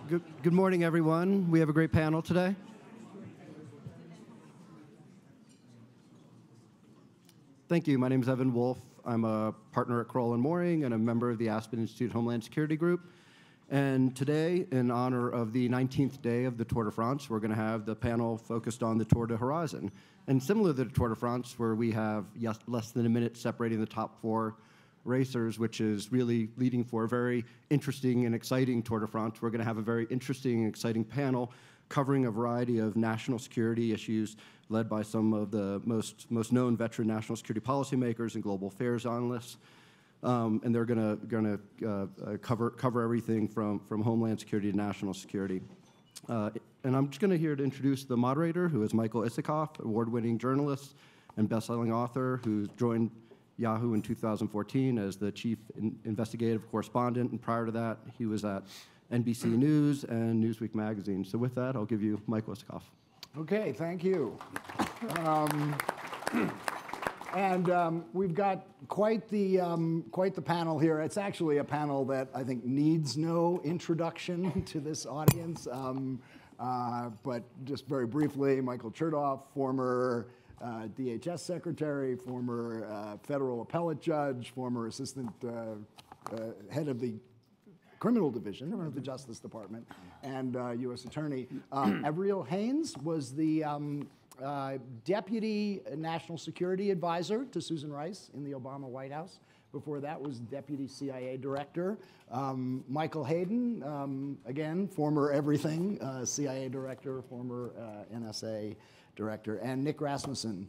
Good morning, everyone. We have a great panel today. Thank you. My name is Evan Wolf. I'm a partner at Crowell & Mooring and a member of the Aspen Institute Homeland Security Group. And today, in honor of the 19th day of the Tour de France, we're going to have the panel focused on the Tour de Horizon. And similar to the Tour de France, where we have less than a minute separating the top 4 racers, which is really leading for a very interesting and exciting Tour de France. We're going to have a very interesting and exciting panel covering a variety of national security issues led by some of the most known veteran national security policymakers and global affairs analysts. And they're going to cover everything from Homeland Security to national security. And I'm just going to here to introduce the moderator, who is Michael Isikoff, award-winning journalist and best-selling author who joined Yahoo in 2014 as the chief investigative correspondent, and prior to that, he was at NBC News and Newsweek magazine. So with that, I'll give you Michael Isikoff. Okay, thank you. We've got quite the panel here. It's actually a panel that I think needs no introduction to this audience. But just very briefly, Michael Chertoff, former DHS secretary, former federal appellate judge, former assistant head of the criminal division of the Justice Department, and U.S. attorney. Avril Haynes was the deputy national security advisor to Susan Rice in the Obama White House. Before that was deputy CIA director. Michael Hayden, again, former everything, CIA director, former NSA director, and Nick Rasmussen,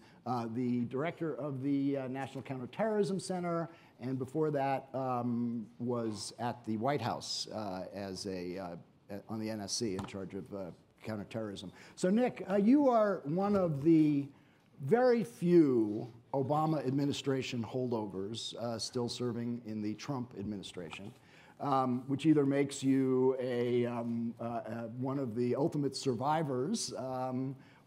the director of the National Counterterrorism Center, and before that was at the White House as on the NSC in charge of counterterrorism. So Nick, you are one of the very few Obama administration holdovers still serving in the Trump administration, which either makes you one of the ultimate survivors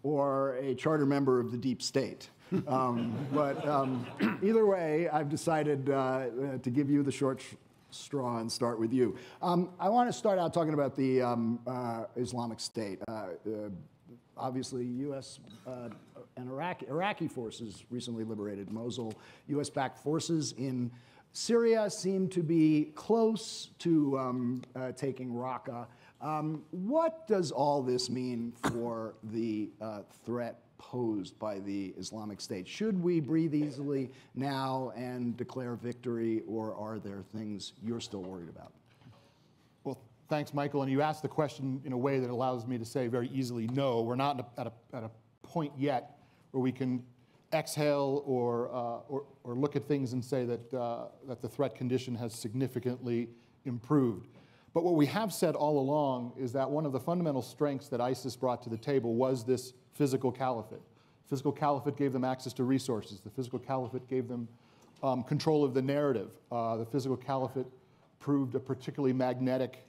or a charter member of the deep state. Either way, I've decided to give you the short straw and start with you. I want to start out talking about the Islamic State. Obviously, U.S. and Iraqi forces recently liberated Mosul. U.S.-backed forces in Syria seem to be close to taking Raqqa. What does all this mean for the threat posed by the Islamic State? Should we breathe easily now and declare victory, or are there things you're still worried about? Well, thanks, Michael. And you asked the question in a way that allows me to say very easily no. We're not at a point yet where we can exhale or look at things and say that the threat condition has significantly improved. But what we have said all along is that one of the fundamental strengths that ISIS brought to the table was this physical caliphate. Physical caliphate gave them access to resources. The physical caliphate gave them control of the narrative. The physical caliphate proved a particularly magnetic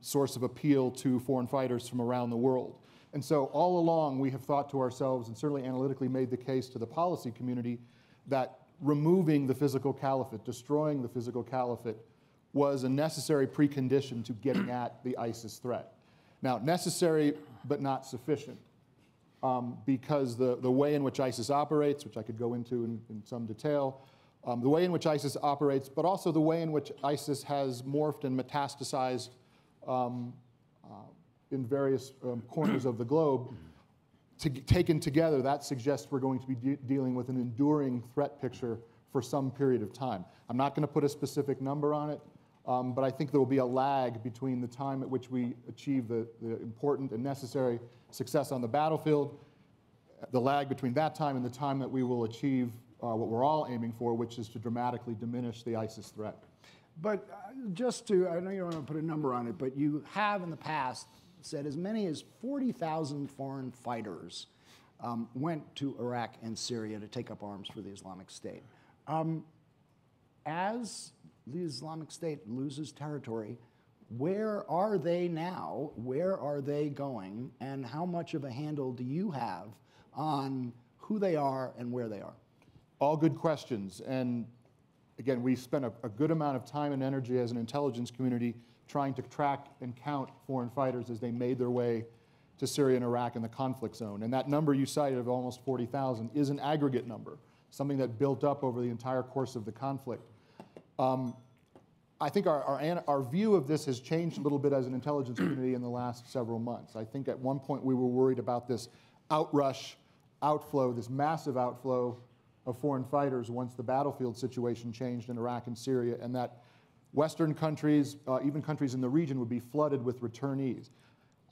source of appeal to foreign fighters from around the world. And so all along we have thought to ourselves, and certainly analytically made the case to the policy community, that removing the physical caliphate, destroying the physical caliphate, was a necessary precondition to getting at the ISIS threat. Now, necessary but not sufficient, because the way in which ISIS operates, which I could go into in some detail, the way in which ISIS operates, but also the way in which ISIS has morphed and metastasized in various corners of the globe, taken together, that suggests we're going to be dealing with an enduring threat picture for some period of time. I'm not going to put a specific number on it, but I think there will be a lag between the time at which we achieve the important and necessary success on the battlefield, the lag between that time and the time that we will achieve what we're all aiming for, which is to dramatically diminish the ISIS threat. But just to, I know you don't want to put a number on it, but you have in the past said as many as 40,000 foreign fighters went to Iraq and Syria to take up arms for the Islamic State. As the Islamic State loses territory, where are they now? Where are they going? And how much of a handle do you have on who they are and where they are? All good questions. And again, we spent a good amount of time and energy as an intelligence community trying to track and count foreign fighters as they made their way to Syria and Iraq and the conflict zone. And that number you cited of almost 40,000 is an aggregate number, something that built up over the entire course of the conflict. I think our view of this has changed a little bit as an intelligence community in the last several months. I think at one point we were worried about this outflow, this massive outflow of foreign fighters once the battlefield situation changed in Iraq and Syria, and that Western countries, even countries in the region, would be flooded with returnees.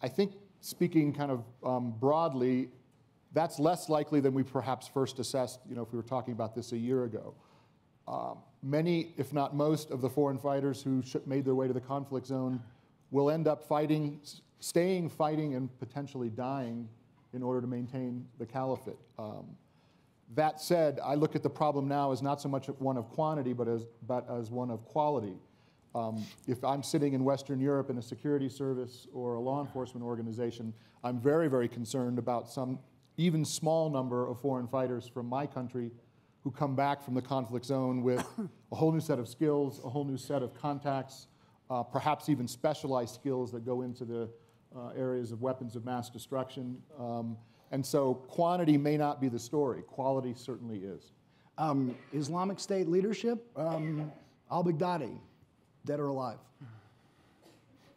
I think, speaking kind of broadly, that's less likely than we perhaps first assessed, if we were talking about this a year ago. Many, if not most, of the foreign fighters who made their way to the conflict zone will end up staying fighting, and potentially dying in order to maintain the caliphate. That said, I look at the problem now as not so much one of quantity, but as one of quality. If I'm sitting in Western Europe in a security service or a law enforcement organization, I'm very, very concerned about some even small number of foreign fighters from my country who come back from the conflict zone with a whole new set of skills, a whole new set of contacts, perhaps even specialized skills that go into the areas of weapons of mass destruction. And so quantity may not be the story. Quality certainly is. Islamic State leadership, al-Baghdadi, dead or alive?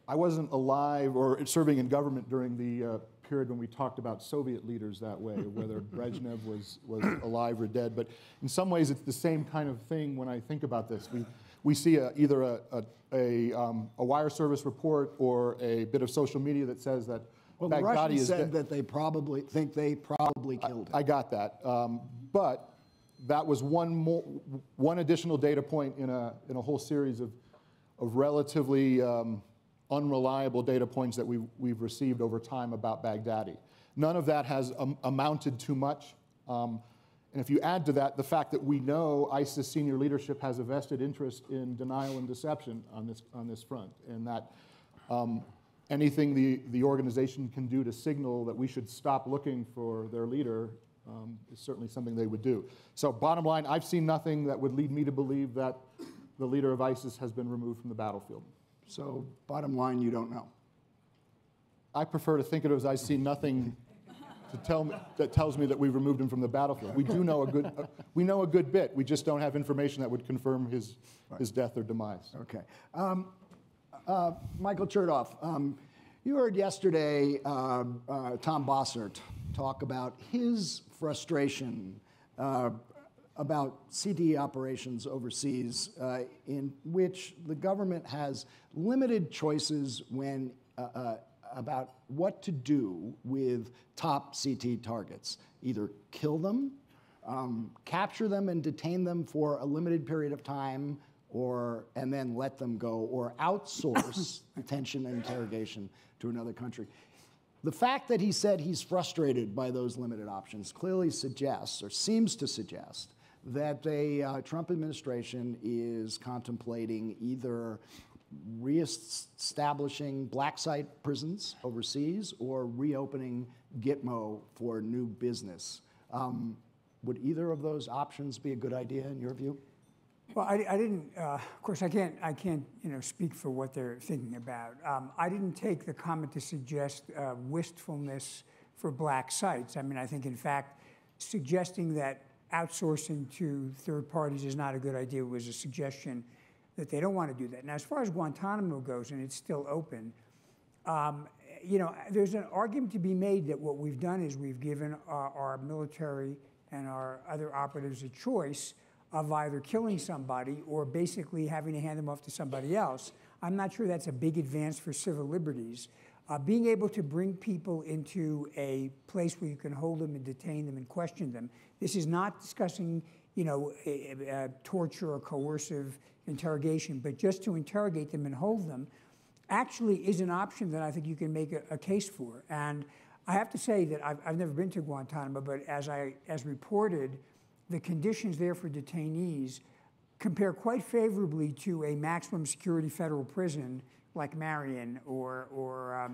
I wasn't alive or serving in government during the period when we talked about Soviet leaders that way, whether Brezhnev was alive or dead. But in some ways, it's the same kind of thing when I think about this. We see either a wire service report or a bit of social media that says that well, Baghdadi the Russians is said that they probably killed him. I got that, but that was one additional data point in a whole series of relatively unreliable data points that we've received over time about Baghdadi. None of that has amounted to much. And if you add to that the fact that we know ISIS senior leadership has a vested interest in denial and deception on this front, and that anything the organization can do to signal that we should stop looking for their leader is certainly something they would do. So bottom line, I've seen nothing that would lead me to believe that the leader of ISIS has been removed from the battlefield. So bottom line, you don't know. I prefer to think of it as I've seen nothing that tells me that we've removed him from the battlefield. We do know we know a good bit. We just don't have information that would confirm his death or demise. Okay. Michael Chertoff, you heard yesterday Tom Bossert talk about his frustration about CTE operations overseas, in which the government has limited choices when about what to do with top CT targets. Either kill them, capture them and detain them for a limited period of time, and then let them go, or outsource detention and interrogation to another country. The fact that he said he's frustrated by those limited options clearly suggests, or seems to suggest, that the Trump administration is contemplating either reestablishing black site prisons overseas or reopening Gitmo for new business. Would either of those options be a good idea in your view? Well, I didn't. Of course, I can't. Speak for what they're thinking about. I didn't take the comment to suggest wistfulness for black sites. I mean, I think, in fact, suggesting that outsourcing to third parties is not a good idea was a suggestion that they don't want to do that. Now, as far as Guantanamo goes, and it's still open, there's an argument to be made that what we've done is we've given our military and our other operatives a choice of either killing somebody or basically having to hand them off to somebody else. I'm not sure that's a big advance for civil liberties. Being able to bring people into a place where you can hold them and detain them and question them. This is not discussing, torture or coercive interrogation, but just to interrogate them and hold them actually is an option that I think you can make a case for. And I have to say that I've never been to Guantanamo, but as reported, the conditions there for detainees compare quite favorably to a maximum security federal prison like Marion or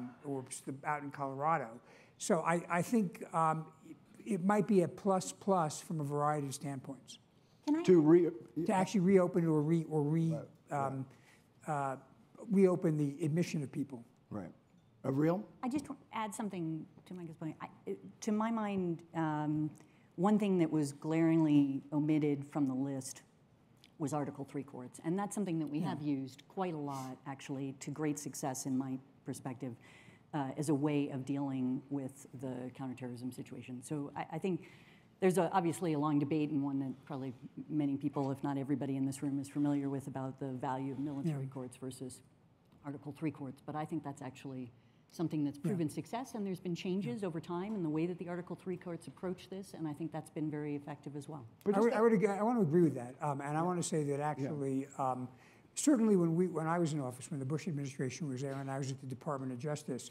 out in Colorado. So I think it might be a plus from a variety of standpoints. To actually reopen or reopen the admission of people. Right. Avril? I just want to add something to Michael's point. To my mind, one thing that was glaringly omitted from the list was Article 3 courts. And that's something that we have used quite a lot, actually, to great success in my perspective, as a way of dealing with the counterterrorism situation. So I think there's obviously a long debate, and one that probably many people, if not everybody in this room, is familiar with, about the value of military courts versus Article 3 courts. But I think that's actually something that's proven success, and there's been changes over time in the way that the Article 3 courts approach this, and I think that's been very effective as well. I want to agree with that, and I want to say that actually, certainly when I was in office, when the Bush administration was there, and I was at the Department of Justice,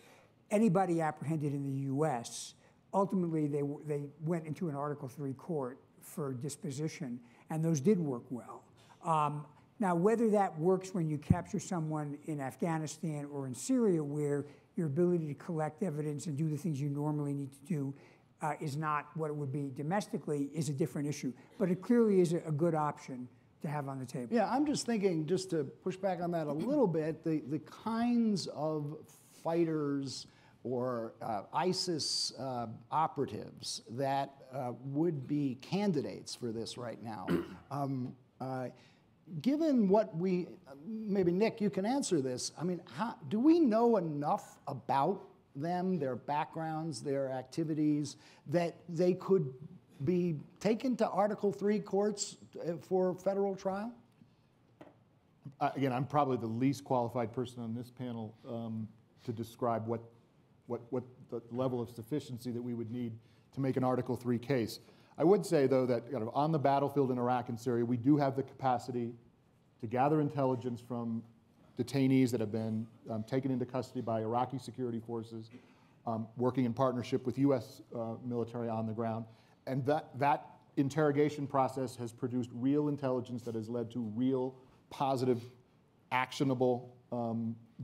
anybody apprehended in the U.S., ultimately they went into an Article 3 court for disposition, and those did work well. Now, whether that works when you capture someone in Afghanistan or in Syria, where your ability to collect evidence and do the things you normally need to do is not what it would be domestically, is a different issue. But it clearly is a good option to have on the table. Yeah, I'm just thinking, just to push back on that a little bit, the kinds of fighters or ISIS operatives that would be candidates for this right now. Given what maybe Nick, you can answer this. I mean, do we know enough about them, their backgrounds, their activities, that they could be taken to Article 3 courts for federal trial? Again, I'm probably the least qualified person on this panel to describe what the level of sufficiency that we would need to make an Article 3 case. I would say, though, that kind of on the battlefield in Iraq and Syria, we do have the capacity to gather intelligence from detainees that have been taken into custody by Iraqi security forces, working in partnership with U.S. Military on the ground. And that interrogation process has produced real intelligence that has led to real, positive, actionable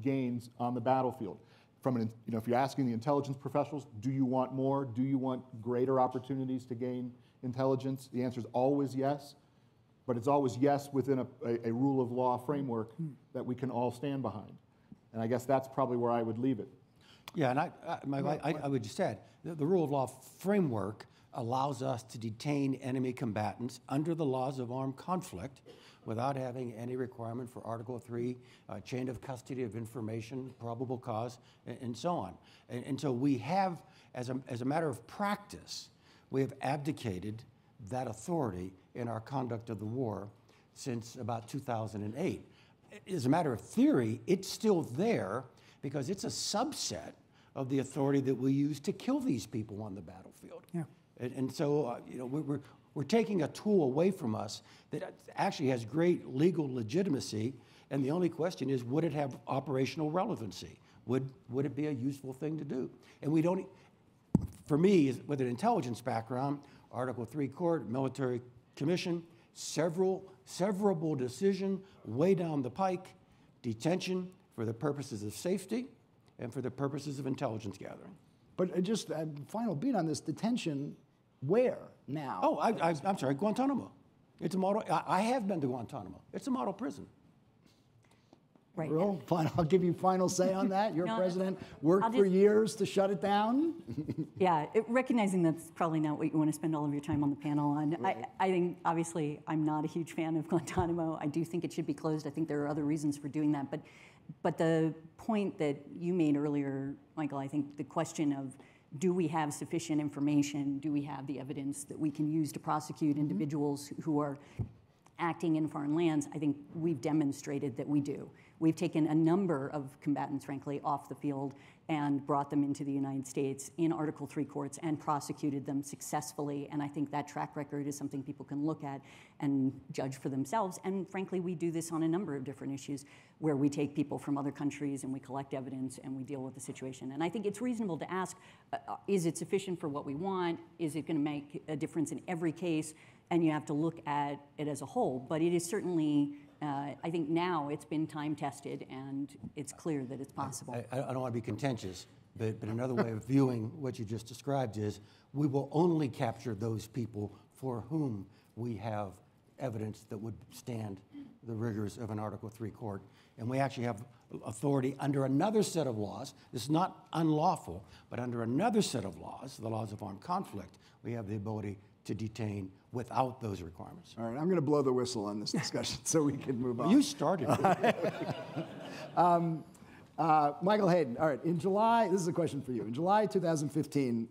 gains on the battlefield. If you're asking the intelligence professionals, do you want more? Do you want greater opportunities to gain intelligence? The answer is always yes, but it's always yes within a rule of law framework that we can all stand behind. And I guess that's probably where I would leave it. Yeah, and I would just add, the rule of law framework allows us to detain enemy combatants under the laws of armed conflict without having any requirement for Article 3, chain of custody of information, probable cause, and so on. And so we have, as a matter of practice, we have abdicated that authority in our conduct of the war since about 2008. As a matter of theory, it's still there because it's a subset of the authority that we use to kill these people on the battlefield. Yeah. And so, we're taking a tool away from us that actually has great legal legitimacy, and the only question is, would it have operational relevancy? Would it be a useful thing to do? And we don't, for me, with an intelligence background, Article 3 court, military commission, severable decision way down the pike, detention for the purposes of safety and for the purposes of intelligence gathering. But just a final beat on this detention, where now? Oh, I'm sorry, Guantanamo. It's a model. I have been to Guantanamo. It's a model prison. Right. Real? I'll give you final say on that. Your president worked for years to shut it down. Yeah, recognizing that's probably not what you want to spend all of your time on the panel on. Right. I think, obviously, I'm not a huge fan of Guantanamo. I do think it should be closed. I think there are other reasons for doing that. But the point that you made earlier, Michael, I think the question of, do we have sufficient information? Do we have the evidence that we can use to prosecute individuals who are acting in foreign lands? I think we've demonstrated that we do. We've taken a number of combatants, frankly, off the field and brought them into the United States in Article 3 courts and prosecuted them successfully. And I think that track record is something people can look at and judge for themselves. And frankly, we do this on a number of different issues where we take people from other countries and we collect evidence and we deal with the situation. And I think it's reasonable to ask, is it sufficient for what we want? Is it going to make a difference in every case? And you have to look at it as a whole. But it is certainly, I think now it's been time tested and it's clear that it's possible. I don't want to be contentious, but another way of viewing what you just described is we will only capture those people for whom we have evidence that would stand the rigors of an Article III court. And we actually have authority under another set of laws. This is not unlawful, but under another set of laws, the laws of armed conflict, we have the ability to detain without those requirements. All right, I'm going to blow the whistle on this discussion so we can move on. You started. Michael Hayden, all right, in July, this is a question for you. In July 2015,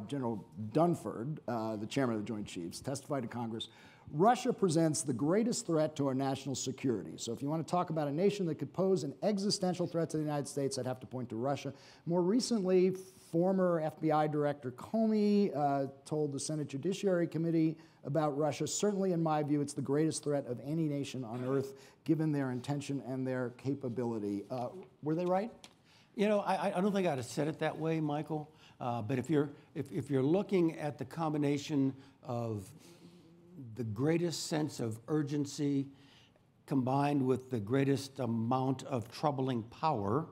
General Dunford, the chairman of the Joint Chiefs, testified to Congress, Russia presents the greatest threat to our national security. So if you want to talk about a nation that could pose an existential threat to the United States, I'd have to point to Russia. More recently, former FBI Director Comey told the Senate Judiciary Committee about Russia. Certainly, in my view, it's the greatest threat of any nation on earth, given their intention and their capability. Were they right? You know, I don't think I'd have said it that way, Michael. But if you're looking at the combination of the greatest sense of urgency combined with the greatest amount of troubling power,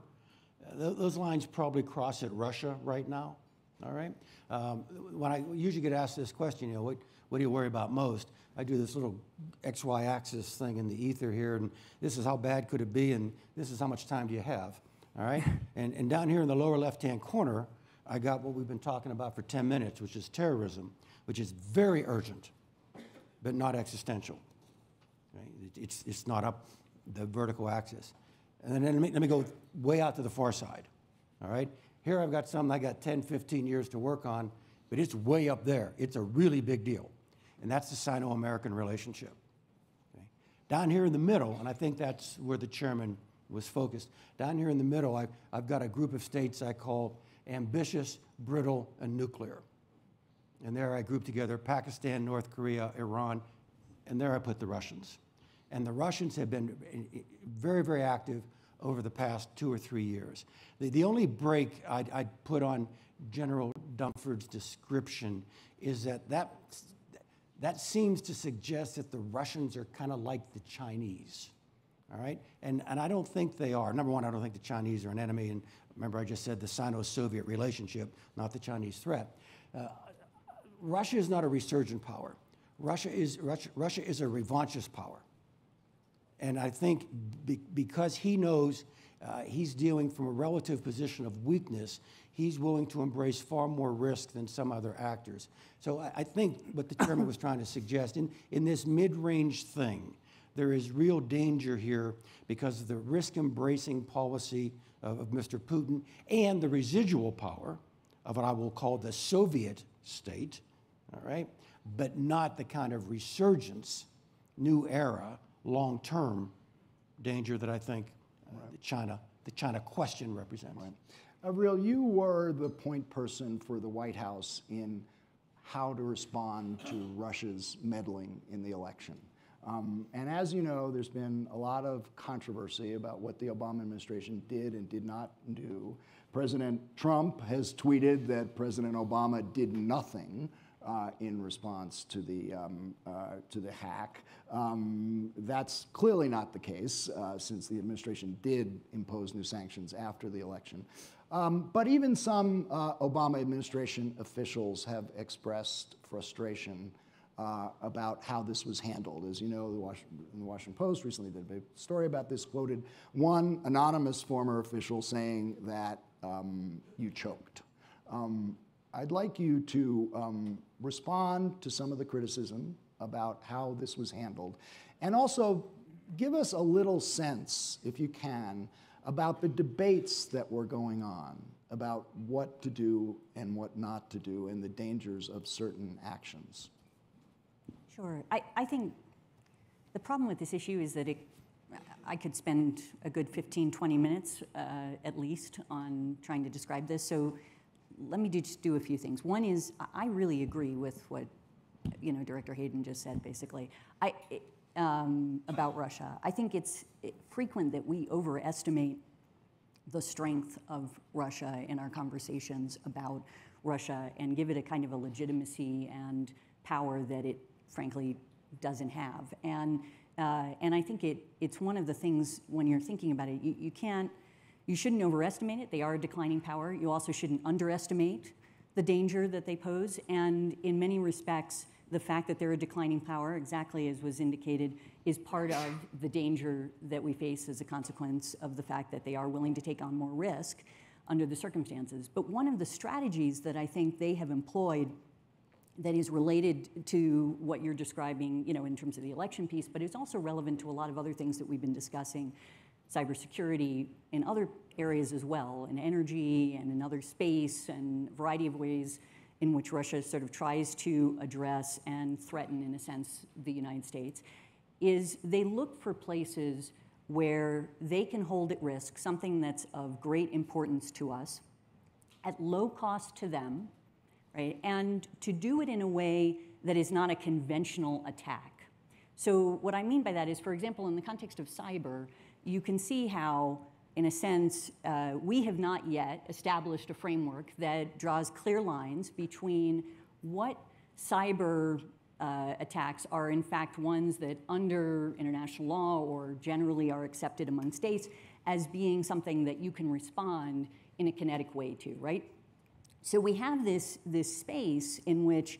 those lines probably cross at Russia right now. All right. When I usually get asked this question, you know, what do you worry about most? I do this little XY axis thing in the ether here, and this is how bad could it be, and this is how much time do you have. All right. And down here in the lower left-hand corner, I got what we've been talking about for 10 minutes, which is terrorism, which is very urgent, but not existential. Right? It's not up the vertical axis. And then let me go way out to the far side. All right? Here I've got something I got 10, 15 years to work on, but it's way up there. It's a really big deal. And that's the Sino-American relationship. Okay? Down here in the middle, and I think that's where the chairman was focused, down here in the middle, I've got a group of states I call ambitious, brittle, and nuclear. And there I group together Pakistan, North Korea, Iran, and there I put the Russians. And the Russians have been very, very active over the past 2 or 3 years. The only break I'd put on General Dunford's description is that seems to suggest that the Russians are kind of like the Chinese, all right? And I don't think they are. Number one, I don't think the Chinese are an enemy. And remember, I just said the Sino-Soviet relationship, not the Chinese threat. Russia is not a resurgent power. Russia is a revanchist power. And I think because he knows he's dealing from a relative position of weakness, he's willing to embrace far more risk than some other actors. So I think what the chairman was trying to suggest, in this mid-range thing, there is real danger here because of the risk-embracing policy of Mr. Putin and the residual power of what I will call the Soviet state, all right, but not the kind of resurgence, new era, long-term danger that I think the China question represents. Right. Avril, you were the point person for the White House in how to respond to Russia's meddling in the election. And as you know, there's been a lot of controversy about what the Obama administration did and did not do. President Trump has tweeted that President Obama did nothing in response to the hack. That's clearly not the case, since the administration did impose new sanctions after the election. But even some Obama administration officials have expressed frustration about how this was handled. As you know, in the Washington Post recently did a big story about this, quoted one anonymous former official saying that you choked. I'd like you to respond to some of the criticism about how this was handled, and also give us a little sense, if you can, about the debates that were going on about what to do and what not to do and the dangers of certain actions. Sure. I think the problem with this issue is that I could spend a good 15, 20 minutes at least on trying to describe this. So let me just do a few things. One is I really agree with what Director Hayden just said, basically, about Russia. I think it's frequent that we overestimate the strength of Russia in our conversations about Russia and give it a kind of a legitimacy and power that it frankly doesn't have. And I think it's one of the things when you're thinking about it, you shouldn't overestimate it. They are a declining power. You also shouldn't underestimate the danger that they pose. And in many respects, the fact that they're a declining power, exactly as was indicated, is part of the danger that we face as a consequence of the fact that they are willing to take on more risk under the circumstances. But one of the strategies that I think they have employed that is related to what you're describing, in terms of the election piece, but it's also relevant to a lot of other things that we've been discussing, cybersecurity in other areas as well, in energy and in other space, and a variety of ways in which Russia sort of tries to address and threaten, in a sense, the United States, is they look for places where they can hold at risk something that's of great importance to us at low cost to them, right? And to do it in a way that is not a conventional attack. So what I mean by that is, for example, in the context of cyber, you can see how, in a sense, we have not yet established a framework that draws clear lines between what cyber attacks are in fact ones that under international law or generally are accepted among states as being something that you can respond in a kinetic way to, right? So we have this space in which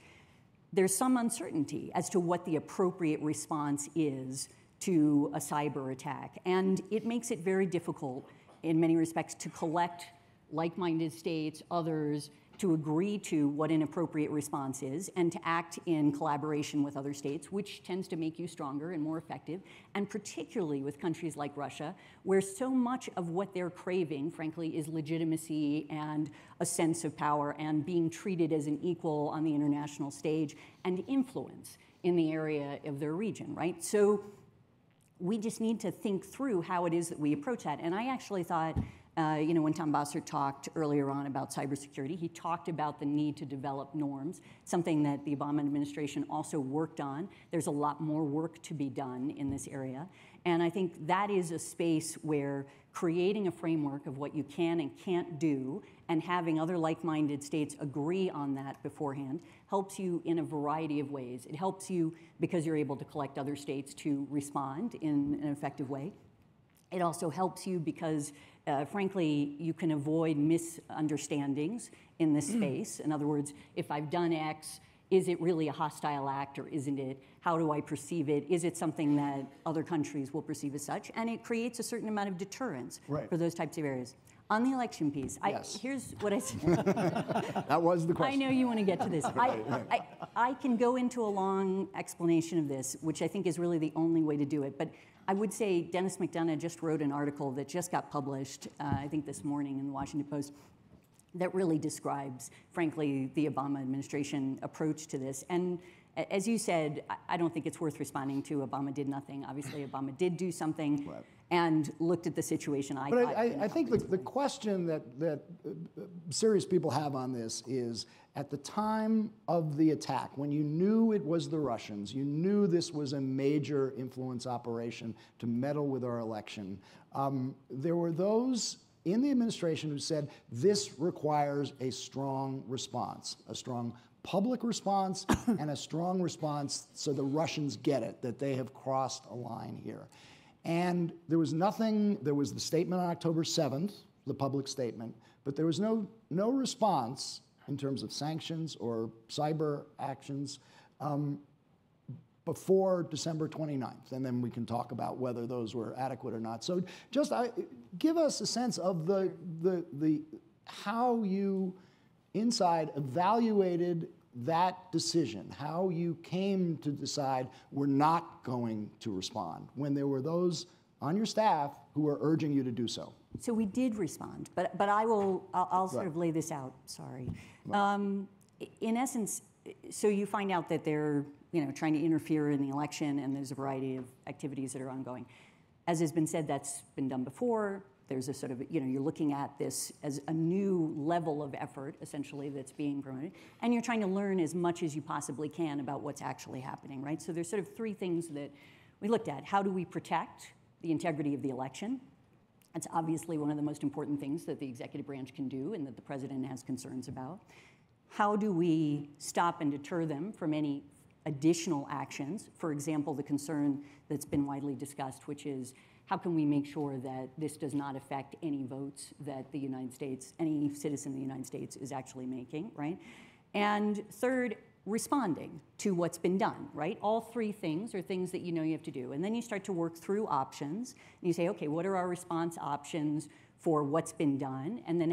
there's some uncertainty as to what the appropriate response is to a cyber attack. And it makes it very difficult in many respects to collect like-minded states, others, to agree to what an appropriate response is and to act in collaboration with other states, which tends to make you stronger and more effective, and particularly with countries like Russia, where so much of what they're craving, frankly, is legitimacy and a sense of power and being treated as an equal on the international stage and influence in the area of their region, right? So we just need to think through how it is that we approach that. And I actually thought, when Tom Bossert talked earlier on about cybersecurity, he talked about the need to develop norms, something that the Obama administration also worked on. There's a lot more work to be done in this area. And I think that is a space where creating a framework of what you can and can't do and having other like-minded states agree on that beforehand helps you in a variety of ways. It helps you because you're able to collect other states to respond in an effective way. It also helps you because, frankly, you can avoid misunderstandings in this space. In other words, if I've done X, is it really a hostile act or isn't it? How do I perceive it? Is it something that other countries will perceive as such? And it creates a certain amount of deterrence for those types of areas. On the election piece, here's what I said. That was the question. I know you want to get to this. I can go into a long explanation of this, which I think is really the only way to do it. But I would say Dennis McDonough just wrote an article that just got published, I think this morning in the Washington Post, that really describes, frankly, the Obama administration approach to this. And as you said, I don't think it's worth responding to Obama did nothing. Obviously, Obama did do something and looked at the situation. I think the question that serious people have on this is, at the time of the attack, when you knew it was the Russians, you knew this was a major influence operation to meddle with our election, there were those in the administration who said this requires a strong response, a strong public response and a strong response so the Russians get it, that they have crossed a line here. And there was nothing, there was the statement on October 7th, the public statement, but there was no response in terms of sanctions or cyber actions before December 29th. And then we can talk about whether those were adequate or not. So just give us a sense of how you inside evaluated that decision, how you came to decide we're not going to respond when there were those on your staff who were urging you to do so. So we did respond, but I'll sort of lay this out, sorry. In essence, so you find out that they're trying to interfere in the election and there's a variety of activities that are ongoing. As has been said, that's been done before. There's a sort of, you're looking at this as a new level of effort, essentially, that's being promoted. And you're trying to learn as much as you possibly can about what's actually happening, right? So there's sort of three things that we looked at. How do we protect the integrity of the election? That's obviously one of the most important things that the executive branch can do and that the president has concerns about. How do we stop and deter them from any additional actions? For example, the concern that's been widely discussed, which is, how can we make sure that this does not affect any votes that the United States, any citizen of the United States is actually making, right? And third, responding to what's been done, right? All three things are things that you know you have to do. And then you start to work through options, and you say, okay, what are our response options for what's been done? And then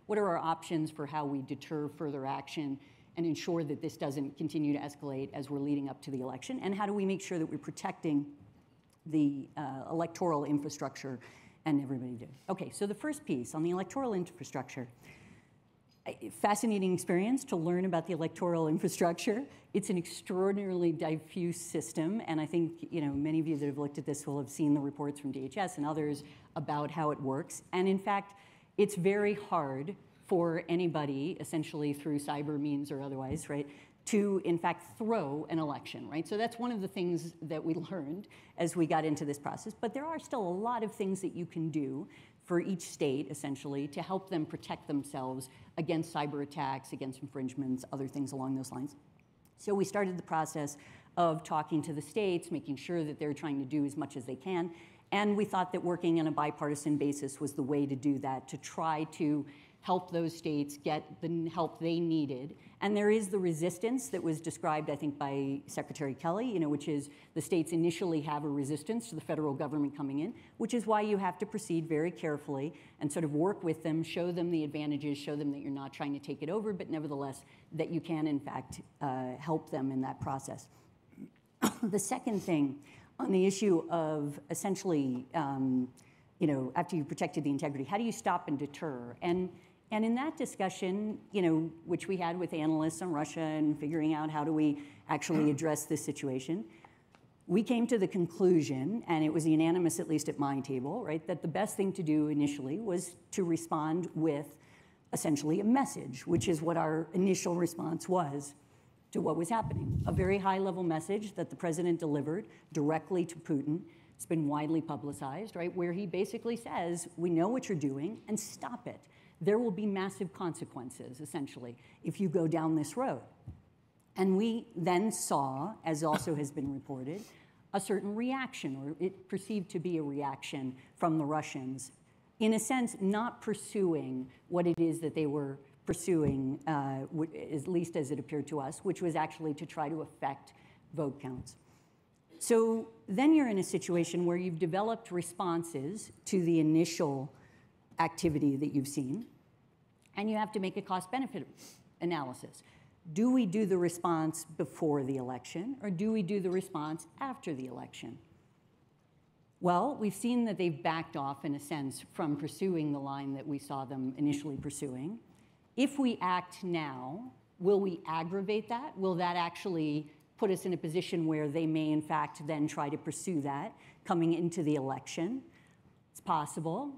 what are our options for how we deter further action and ensure that this doesn't continue to escalate as we're leading up to the election? And how do we make sure that we're protecting the electoral infrastructure and everybody do? Okay, so the first piece on the electoral infrastructure, fascinating experience to learn about the electoral infrastructure. It's an extraordinarily diffuse system, and I think many of you that have looked at this will have seen the reports from DHS and others about how it works. And in fact, it's very hard for anybody, essentially through cyber means or otherwise, right, to in fact throw an election, right? So that's one of the things that we learned as we got into this process. But there are still a lot of things that you can do for each state, essentially, to help them protect themselves against cyber attacks, against infringements, other things along those lines. So we started the process of talking to the states, making sure that they're trying to do as much as they can. And we thought that working on a bipartisan basis was the way to do that, to try to help those states get the help they needed. And there is the resistance that was described, I think, by Secretary Kelly, which is the states initially have a resistance to the federal government coming in, which is why you have to proceed very carefully and sort of work with them, show them the advantages, show them that you're not trying to take it over, but nevertheless, that you can, in fact, help them in that process. The second thing on the issue of essentially, after you protected the integrity, how do you stop and deter? And in that discussion, which we had with analysts on Russia and figuring out how do we actually address this situation, we came to the conclusion, and it was unanimous, at least at my table, right, that the best thing to do initially was to respond with essentially a message, which is what our initial response was to what was happening. A very high-level message that the president delivered directly to Putin. It's been widely publicized, right, where he basically says, we know what you're doing, and stop it. There will be massive consequences, essentially, if you go down this road. And we then saw, as also has been reported, a certain reaction, or it perceived to be a reaction from the Russians, in a sense, not pursuing what it is that they were pursuing, at least as it appeared to us, which was actually to try to affect vote counts. So then you're in a situation where you've developed responses to the initial activity that you've seen, and you have to make a cost-benefit analysis. Do we do the response before the election, or do we do the response after the election? Well, we've seen that they've backed off, in a sense, from pursuing the line that we saw them initially pursuing. If we act now, will we aggravate that? Will that actually put us in a position where they may, in fact, then try to pursue that coming into the election? It's possible.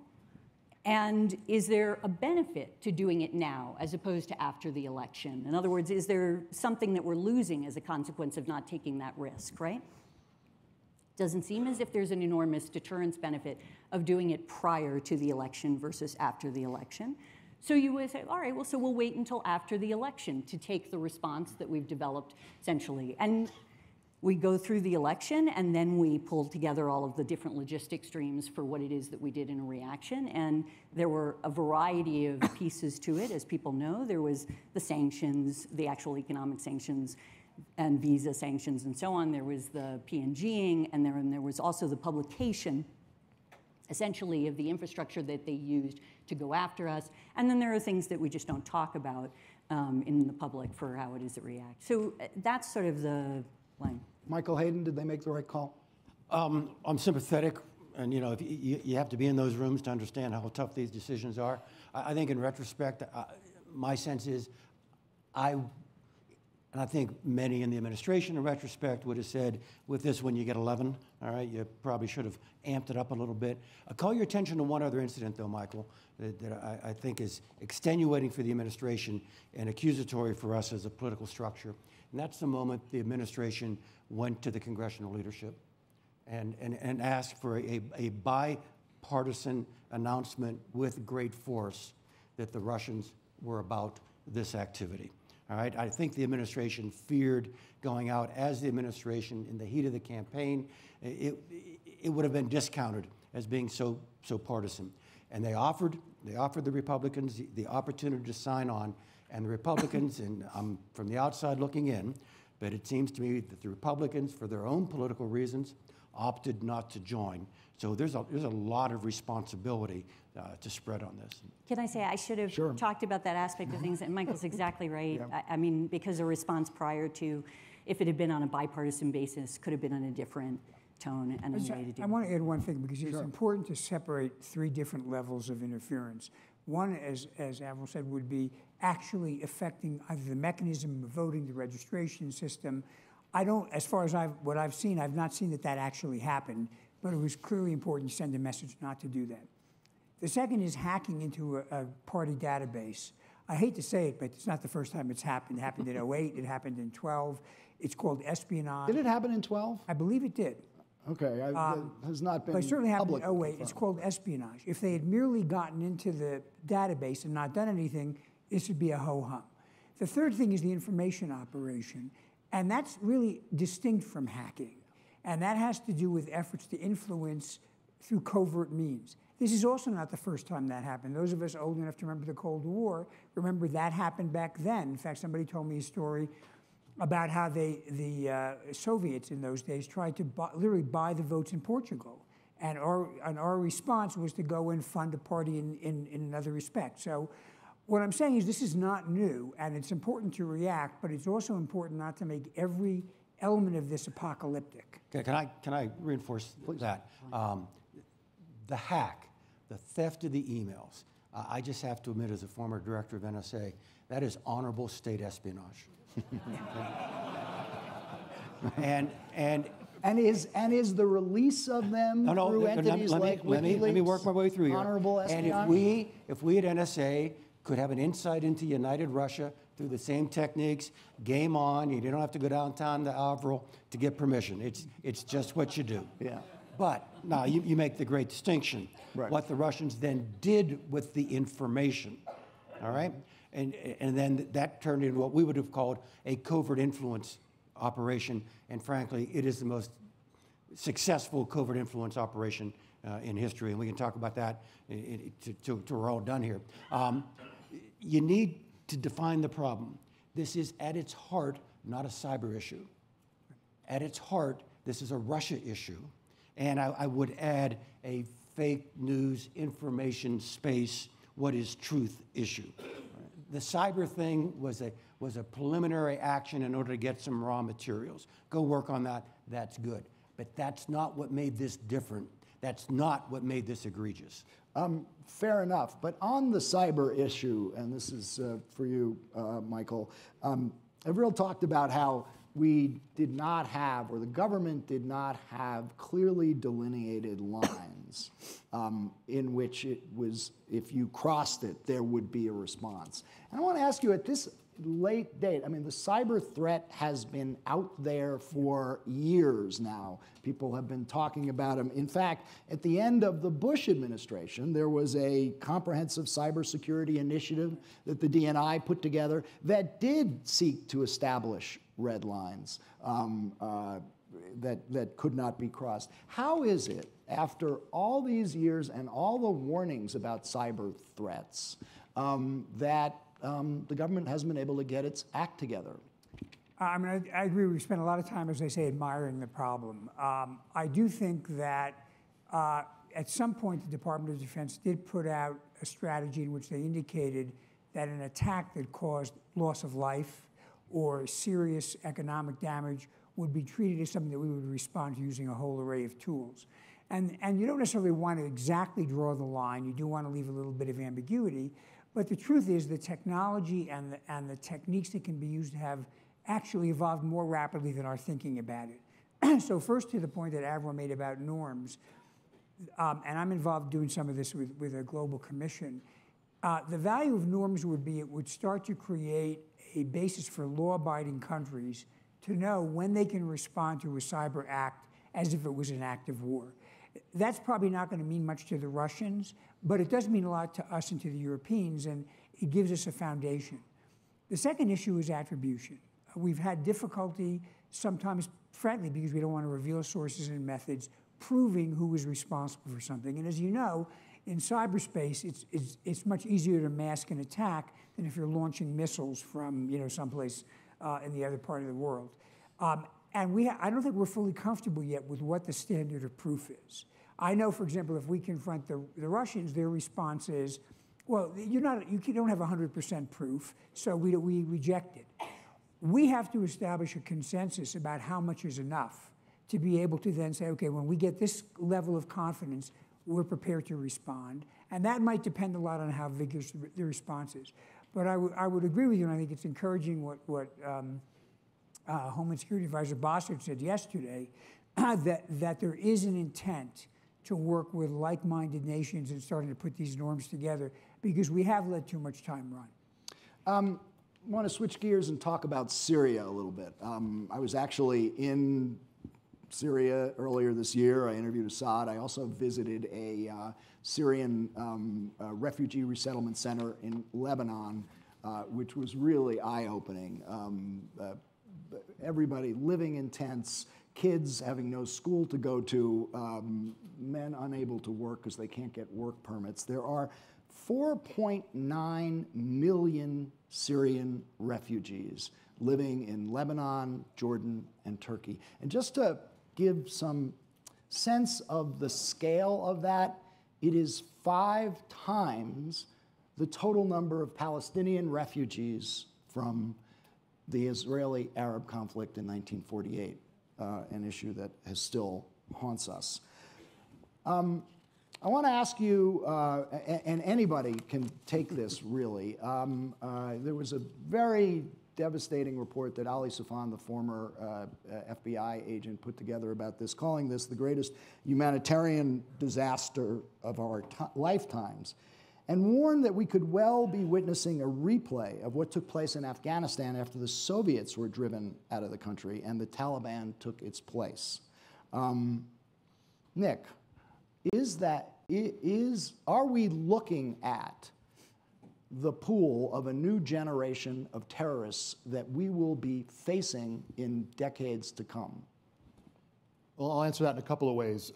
And is there a benefit to doing it now as opposed to after the election? In other words, is there something that we're losing as a consequence of not taking that risk, right? Doesn't seem as if there's an enormous deterrence benefit of doing it prior to the election versus after the election. So you would say, all right, well, so we'll wait until after the election to take the response that we've developed, essentially. And we go through the election, and then we pull together all of the different logistic streams for what it is that we did in a reaction. And there were a variety of pieces to it, as people know. There was the sanctions, the actual economic sanctions, and visa sanctions, and so on. There was the PNGing, and there was also the publication, essentially, of the infrastructure that they used to go after us. And then there are things that we just don't talk about in the public for how it is it reacts. So that's sort of the line. Michael Hayden, did they make the right call? I'm sympathetic, and if you have to be in those rooms to understand how tough these decisions are. I think in retrospect, my sense is, and I think many in the administration in retrospect would have said, with this one you get 11, all right, you probably should have amped it up a little bit. I'll call your attention to one other incident, though, Michael, that I think is extenuating for the administration and accusatory for us as a political structure. And that's the moment the administration went to the congressional leadership and asked for a bipartisan announcement with great force that the Russians were about this activity. All right, I think the administration feared going out as the administration in the heat of the campaign. It would have been discounted as being so partisan. And they offered the Republicans the opportunity to sign on, And the Republicans, and I'm from the outside looking in, but it seems to me that the Republicans, for their own political reasons, opted not to join. So there's a lot of responsibility to spread on this. Can I say, I should have talked about that aspect of things, and Michael's exactly right. I mean, because a response prior to, if it had been on a bipartisan basis, could have been on a different tone and a way to do it. I want to add one thing, because it's important to separate three different levels of interference. One, as Avril said, would be actually affecting either the mechanism of voting, the registration system. I don't, as far as what I've seen, I've not seen that actually happened, but it was clearly important to send a message not to do that. The second is hacking into a party database. I hate to say it, but it's not the first time it's happened. It happened in 08, it happened in 12. It's called espionage. Did it happen in 12? I believe it did. Okay, it has not been But it certainly happened in publicly 08. It's called espionage. If they had merely gotten into the database and not done anything, this would be a ho-hum. The third thing is the information operation, and that's really distinct from hacking. And that has to do with efforts to influence through covert means. This is also not the first time that happened. Those of us old enough to remember the Cold War, remember that happened back then. In fact, somebody told me a story about how the Soviets in those days tried to literally buy the votes in Portugal. And our response was to go and fund a party in another respect. So what I'm saying is this is not new, and it's important to react, but it's also important not to make every element of this apocalyptic. Okay, can I reinforce that? The hack, the theft of the emails, I just have to admit as a former director of NSA, that is honorable state espionage. and is the release of them through entities like WikiLeaks let me work my way through here. Honorable espionage? And if we at NSA could have an insight into United Russia through the same techniques, game on. You don't have to go downtown to Avril to get permission. It's just what you do. Yeah. But now you make the great distinction. Right. What the Russians then did with the information, all right? And then that turned into what we would have called a covert influence operation. And frankly, it is the most successful covert influence operation in history. And we can talk about that till we're all done here. You need to define the problem. This is at its heart not a cyber issue. At its heart, this is a Russia issue. And I would add a fake news information space, what is truth issue. The cyber thing was a preliminary action in order to get some raw materials. Go work on that, that's good. But that's not what made this different. That's not what made this egregious. Fair enough. But on the cyber issue, and this is for you, Michael, Avril talked about how we did not have, or the government did not have clearly delineated lines in which it was, if you crossed it, there would be a response. And I want to ask you, at this late date, I mean, the cyber threat has been out there for years now. People have been talking about them. In fact, at the end of the Bush administration, there was a comprehensive cybersecurity initiative that the DNI put together that did seek to establish red lines that could not be crossed. How is it, after all these years and all the warnings about cyber threats, that the government hasn't been able to get its act together? I mean, I agree. We spent a lot of time, as they say, admiring the problem. I do think that at some point the Department of Defense did put out a strategy in which they indicated that an attack that caused loss of life or serious economic damage would be treated as something that we would respond to using a whole array of tools. And you don't necessarily want to exactly draw the line. You do want to leave a little bit of ambiguity. But the truth is the technology and the techniques that can be used have actually evolved more rapidly than our thinking about it. So first, to the point that Avril made about norms, and I'm involved doing some of this with a global commission, the value of norms would be it would start to create a basis for law-abiding countries to know when they can respond to a cyber act as if it was an act of war. That's probably not going to mean much to the Russians, but it does mean a lot to us and to the Europeans, and it gives us a foundation. The second issue is attribution. We've had difficulty sometimes, frankly, because we don't want to reveal sources and methods, proving who was responsible for something. And as you know, in cyberspace, it's much easier to mask an attack than if you're launching missiles from someplace in the other part of the world. And I don't think we're fully comfortable yet with what the standard of proof is. I know, for example, if we confront the Russians, their response is, well, you don't have 100% proof, so we reject it. We have to establish a consensus about how much is enough to be able to then say, okay, when we get this level of confidence, we're prepared to respond. And that might depend a lot on how vigorous the response is. But I would agree with you, and I think it's encouraging what Homeland Security Advisor Bossert said yesterday, that there is an intent to work with like-minded nations and starting to put these norms together, because we have let too much time run. I want to switch gears and talk about Syria a little bit. I was actually in Syria earlier this year. I interviewed Assad. I also visited a Syrian refugee resettlement center in Lebanon, which was really eye-opening. Everybody living in tents, kids having no school to go to, men unable to work because they can't get work permits. There are 4.9 million Syrian refugees living in Lebanon, Jordan, and Turkey. And just to give some sense of the scale of that, it is 5 times the total number of Palestinian refugees from the Israeli-Arab conflict in 1948, an issue that still haunts us. I want to ask you, and anybody can take this really, there was a very devastating report that Ali Soufan, the former FBI agent, put together about this, calling this the greatest humanitarian disaster of our lifetimes, and warned that we could well be witnessing a replay of what took place in Afghanistan after the Soviets were driven out of the country and the Taliban took its place. Nick, are we looking at the pool of a new generation of terrorists that we will be facing in decades to come? Well, I'll answer that in a couple of ways.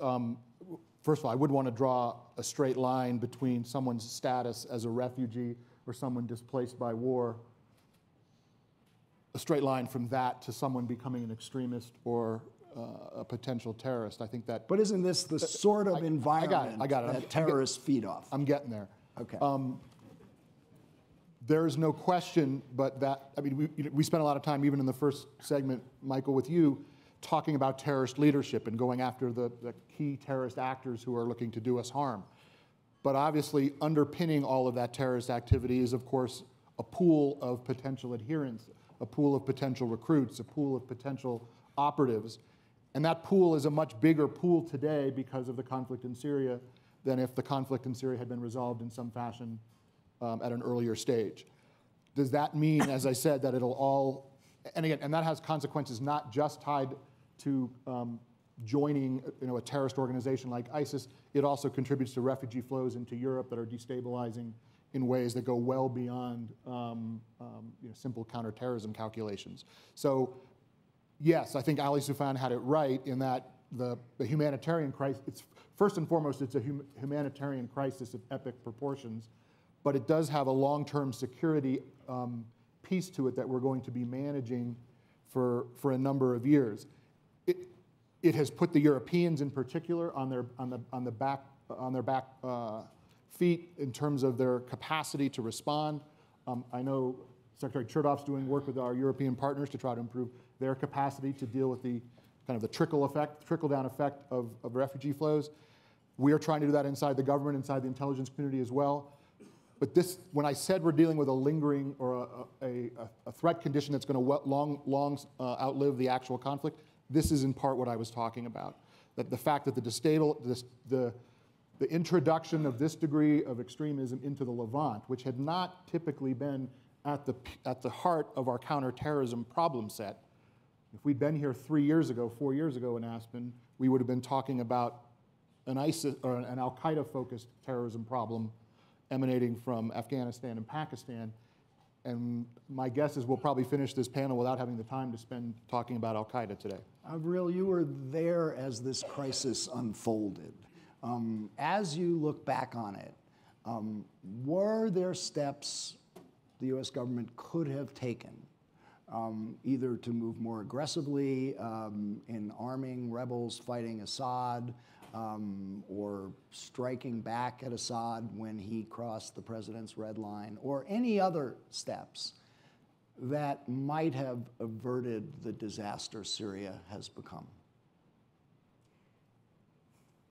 First of all, I would want to draw a straight line between someone's status as a refugee or someone displaced by war, a straight line from that to someone becoming an extremist or a potential terrorist. I think that. But isn't this the sort of environment I got it. that terrorists feed off? I'm getting there. Okay. There is no question, but that, I mean, we spent a lot of time, even in the first segment, Michael, with you, talking about terrorist leadership and going after the key terrorist actors who are looking to do us harm. But obviously, underpinning all of that terrorist activity is, of course, a pool of potential adherents, a pool of potential recruits, a pool of potential operatives. And that pool is a much bigger pool today because of the conflict in Syria than if the conflict in Syria had been resolved in some fashion at an earlier stage. Does that mean, as I said, that it'll all, and again, and that has consequences not just tied to joining a terrorist organization like ISIS, it also contributes to refugee flows into Europe that are destabilizing in ways that go well beyond simple counterterrorism calculations. So yes, I think Ali Soufan had it right in that the humanitarian crisis, first and foremost, it's a humanitarian crisis of epic proportions, but it does have a long-term security piece to it that we're going to be managing for a number of years. It has put the Europeans in particular on their back feet in terms of their capacity to respond. I know Secretary Chertoff's doing work with our European partners to try to improve their capacity to deal with the kind of the trickle-down effect of refugee flows. We are trying to do that inside the government, inside the intelligence community as well. But this, when I said we're dealing with a lingering or a threat condition that's going to long outlive the actual conflict, this is in part what I was talking about. That the fact that the introduction of this degree of extremism into the Levant, which had not typically been at the heart of our counterterrorism problem set. If we'd been here 4 years ago in Aspen, we would have been talking about an ISIS or an Al-Qaeda focused terrorism problem emanating from Afghanistan and Pakistan. And my guess is we'll probably finish this panel without having the time to spend talking about Al-Qaeda today. Avril, you were there as this crisis unfolded. As you look back on it, were there steps the U.S. government could have taken, either to move more aggressively in arming rebels fighting Assad, or striking back at Assad when he crossed the president's red line, or any other steps that might have averted the disaster Syria has become?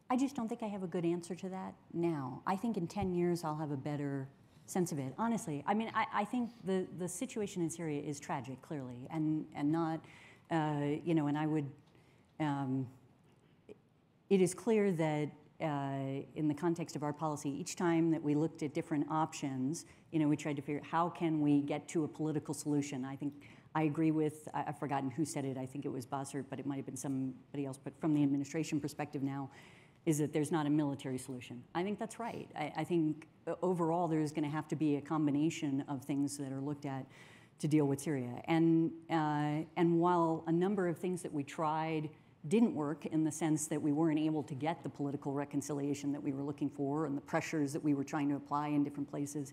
I just don't think I have a good answer to that now. I think in 10 years I'll have a better sense of it. Honestly, I mean, I think the situation in Syria is tragic, clearly, and not, you know, and I would, it is clear that in the context of our policy, each time that we looked at different options, you know, we tried to figure out how can we get to a political solution. I think I agree with, I've forgotten who said it, I think it was Bossert, but it might have been somebody else, but from the administration perspective now, is that there's not a military solution. I think that's right. I think overall there's going to have to be a combination of things that are looked at to deal with Syria. And while a number of things that we tried didn't work in the sense that we weren't able to get the political reconciliation that we were looking for, and the pressures that we were trying to apply in different places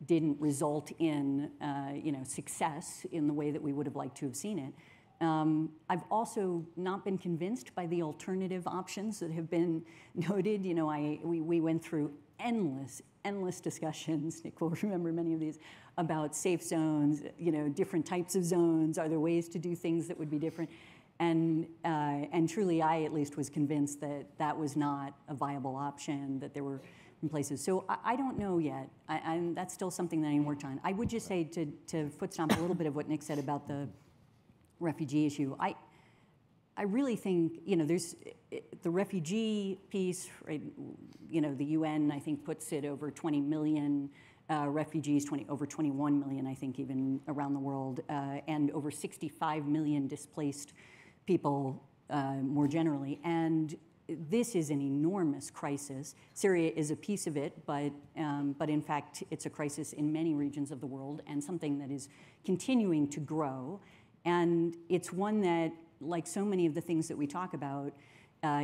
didn't result in you know, success in the way that we would have liked to have seen it. I've also not been convinced by the alternative options that have been noted. You know, we went through endless discussions, Nick will remember many of these, about safe zones, you know, different types of zones. Are there ways to do things that would be different? And truly, I at least was convinced that that was not a viable option, that there were places. So I don't know yet. That's still something that I worked on. I would just say to foot stomp a little bit of what Nick said about the refugee issue. I really think, you know, there's the refugee piece, right? You know, the UN, I think, puts it over 20 million refugees, over 21 million, I think, even around the world, and over 65 million displaced people more generally. And this is an enormous crisis. Syria is a piece of it, but in fact, it's a crisis in many regions of the world and something that is continuing to grow. And it's one that, like so many of the things that we talk about,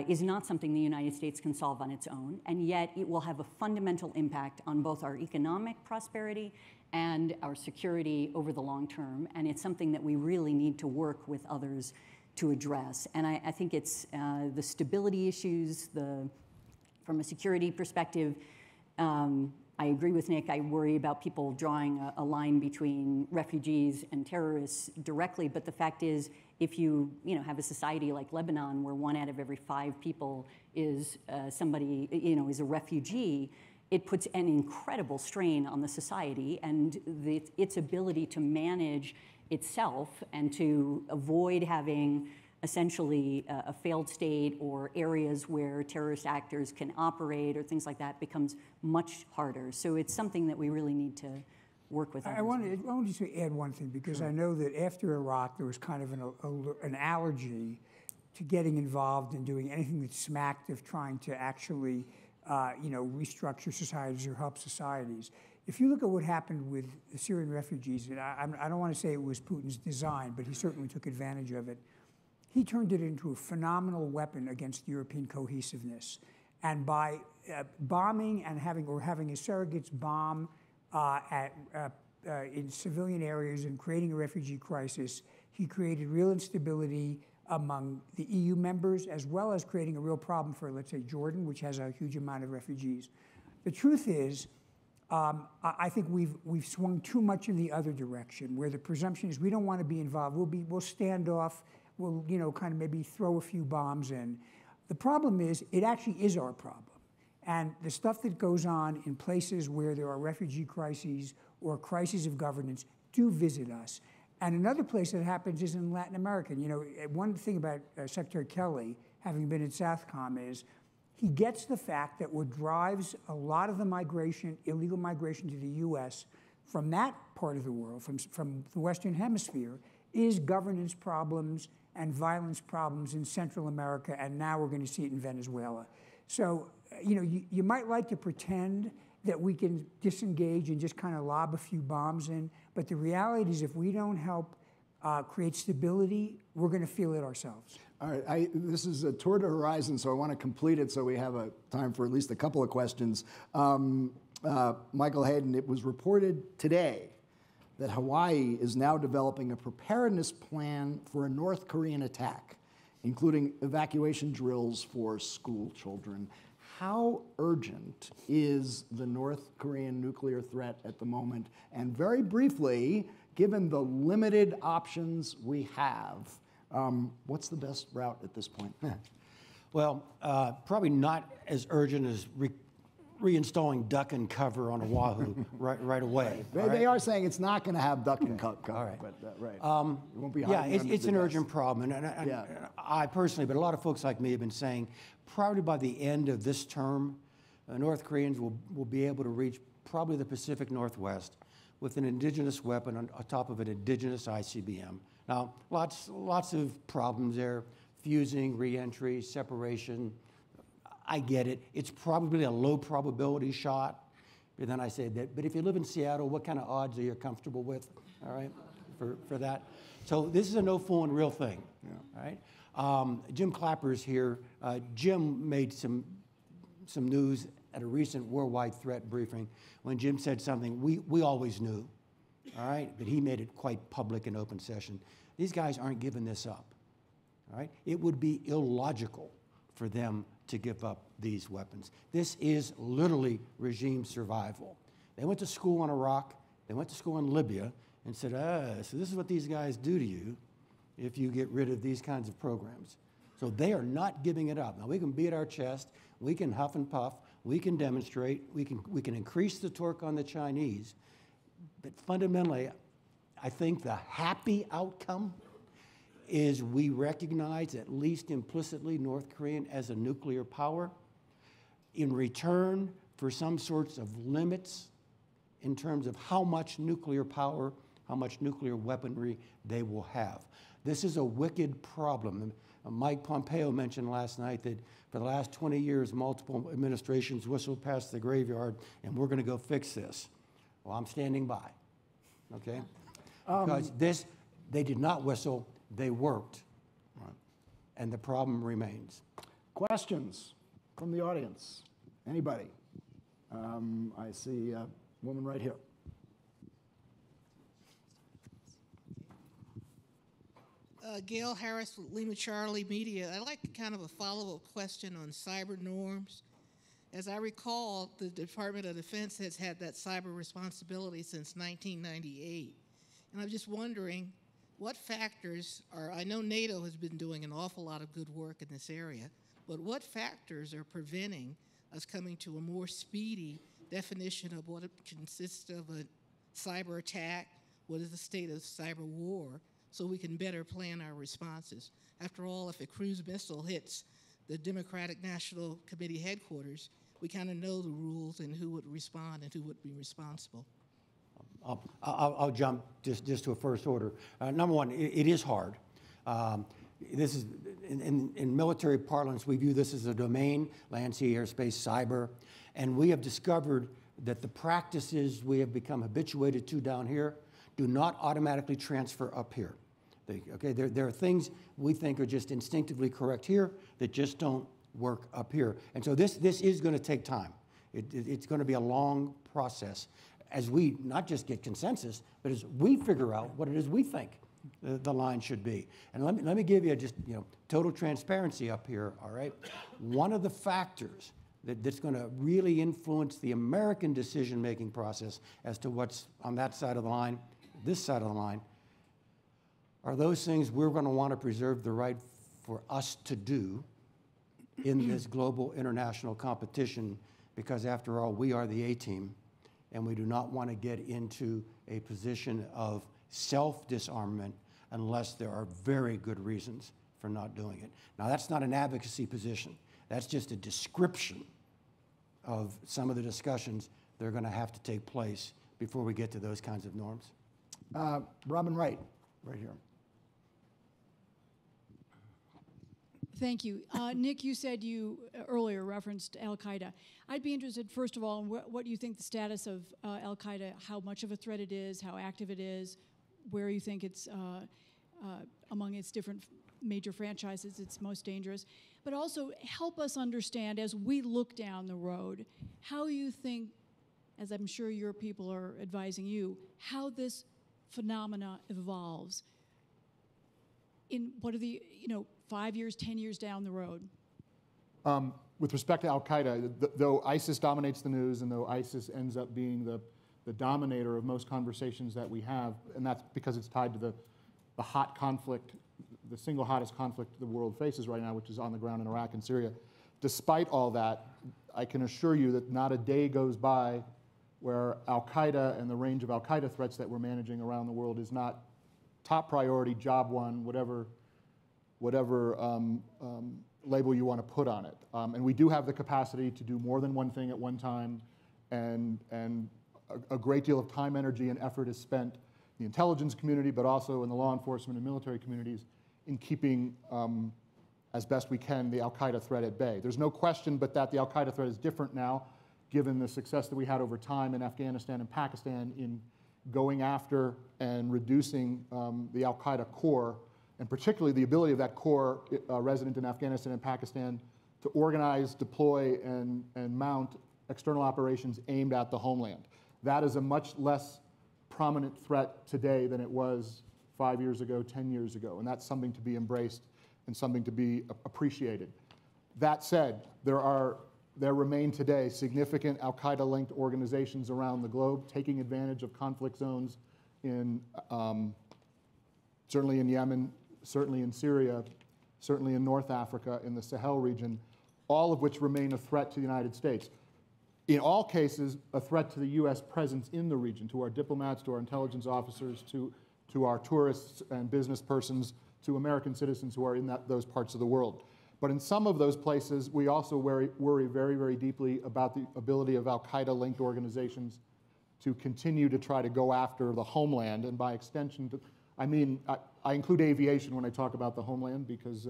is not something the United States can solve on its own, and yet it will have a fundamental impact on both our economic prosperity and our security over the long term, and it's something that we really need to work with others to address. And I think it's the stability issues, from a security perspective, I agree with Nick. I worry about people drawing a line between refugees and terrorists directly, but the fact is, if you have a society like Lebanon where 1 out of every 5 people is somebody, is a refugee, it puts an incredible strain on the society and its ability to manage itself and to avoid having essentially a failed state or areas where terrorist actors can operate or things like that becomes much harder. So it's something that we really need to work with. I wanted to add one thing, because sure. I know that after Iraq there was kind of an allergy to getting involved in doing anything that smacked of trying to actually restructure societies or help societies. If you look at what happened with the Syrian refugees, and I don't want to say it was Putin's design, but he certainly took advantage of it. He turned it into a phenomenal weapon against European cohesiveness. And by bombing and having his surrogates bomb in civilian areas and creating a refugee crisis, he created real instability among the EU members, as well as creating a real problem for, let's say, Jordan, which has a huge amount of refugees. The truth is, I think we've swung too much in the other direction, where the presumption is we don't want to be involved. We'll stand off. We'll kind of maybe throw a few bombs in. The problem is, it actually is our problem. And the stuff that goes on in places where there are refugee crises or crises of governance do visit us. And another place that happens is in Latin America. One thing about Secretary Kelly, having been at SouthCom, is he gets the fact that what drives a lot of the migration, illegal migration to the U.S. from that part of the world, from the Western Hemisphere, is governance problems and violence problems in Central America, and now we're going to see it in Venezuela. So, you might like to pretend that we can disengage and just kind of lob a few bombs in, but the reality is if we don't help create stability, we're going to feel it ourselves. All right, this is a tour to horizon, so I want to complete it so we have a time for at least a couple of questions. Michael Hayden, it was reported today that Hawaii is now developing a preparedness plan for a North Korean attack, including evacuation drills for school children. How urgent is the North Korean nuclear threat at the moment? And very briefly, given the limited options we have, what's the best route at this point? Well, probably not as urgent as reinstalling duck and cover on Oahu right away. They are saying it's not going to have duck and cover. All right. But, right. It won't be Yeah, hiding under it's the an desk. urgent problem. And I personally, but a lot of folks like me have been saying, probably by the end of this term, North Koreans will be able to reach probably the Pacific Northwest with an indigenous weapon on top of an indigenous ICBM. Now, lots of problems there, fusing, reentry, separation. I get it. It's probably a low probability shot. But then I say that, but if you live in Seattle, what kind of odds are you comfortable with, all right, for that? So this is a no fooling real thing, all right? Jim Clapper's here. Jim made some news at a recent worldwide threat briefing when Jim said something we always knew, all right? But he made it quite public in open session. These guys aren't giving this up, all right? It would be illogical for them to give up these weapons. This is literally regime survival. They went to school in Iraq, they went to school in Libya, and said, so this is what these guys do to you if you get rid of these kinds of programs. So they are not giving it up. Now, we can beat our chest, we can huff and puff, we can demonstrate, we can increase the torque on the Chinese, but fundamentally, I think the happy outcome is we recognize, at least implicitly, North Korea as a nuclear power in return for some sorts of limits in terms of how much nuclear power, how much nuclear weaponry they will have. This is a wicked problem. Mike Pompeo mentioned last night that for the last 20 years, multiple administrations whistled past the graveyard, and we're going to go fix this. Well, I'm standing by, okay? Because they did not whistle. They worked, and the problem remains. Questions from the audience? Anybody? I see a woman right here. Gail Harris with Lima Charlie Media. I'd like kind of a follow-up question on cyber norms. As I recall, the Department of Defense has had that cyber responsibility since 1998. And I'm just wondering, what factors are, I know NATO has been doing an awful lot of good work in this area, but what factors are preventing us coming to a more speedy definition of what it consists of a cyber attack, what is the state of cyber war, so we can better plan our responses? After all, if a cruise missile hits the Democratic National Committee headquarters, we kind of know the rules and who would respond and who would be responsible. I'll jump just to a first order. Number one, it is hard. This is, in military parlance, we view this as a domain, land, sea, airspace, cyber, and we have discovered that the practices we have become habituated to down here do not automatically transfer up here. There are things we think are just instinctively correct here that just don't work up here. And so this is going to take time. It's going to be a long process as we not just get consensus, but as we figure out what it is we think the line should be. And let me give you just total transparency up here, all right? One of the factors that's going to really influence the American decision-making process as to what's on that side of the line, this side of the line, are those things we're going to want to preserve the right for us to do in this global international competition, because after all, we are the A-team, and we do not want to get into a position of self-disarmament unless there are very good reasons for not doing it. Now, that's not an advocacy position. That's just a description of some of the discussions that are going to have to take place before we get to those kinds of norms. Robin Wright, right here. Thank you. Nick, you said you earlier referenced Al-Qaeda. I'd be interested, first of all, in what you think the status of Al-Qaeda, how much of a threat it is, how active it is, where you think it's among its different major franchises, it's most dangerous. But also help us understand, as we look down the road, how you think, as I'm sure your people are advising you, how this phenomena evolves in what are the, 5 years, 10 years down the road? With respect to Al-Qaeda, though ISIS dominates the news and though ISIS ends up being the dominator of most conversations that we have, and that's because it's tied to the hot conflict, the single hottest conflict the world faces right now, which is on the ground in Iraq and Syria. Despite all that, I can assure you that not a day goes by where Al-Qaeda and the range of Al-Qaeda threats that we're managing around the world is not top priority, job one, whatever label you want to put on it. And we do have the capacity to do more than one thing at one time, and a great deal of time, energy, and effort is spent in the intelligence community, but also in the law enforcement and military communities in keeping, as best we can, the Al-Qaeda threat at bay. There's no question but that the Al-Qaeda threat is different now, given the success that we had over time in Afghanistan and Pakistan in going after and reducing the Al-Qaeda core, and particularly the ability of that core resident in Afghanistan and Pakistan to organize, deploy, and mount external operations aimed at the homeland. That is a much less prominent threat today than it was 5 years ago, 10 years ago, and that's something to be embraced and something to be appreciated. That said, there remain today significant Al-Qaeda-linked organizations around the globe taking advantage of conflict zones in, certainly in Yemen, certainly in Syria, certainly in North Africa, in the Sahel region, all of which remain a threat to the United States. In all cases, a threat to the U.S. presence in the region, to our diplomats, to our intelligence officers, to our tourists and business persons, to American citizens who are in those parts of the world. But in some of those places, we also worry very, very deeply about the ability of Al-Qaeda-linked organizations to continue to try to go after the homeland, and by extension, I include aviation when I talk about the homeland, because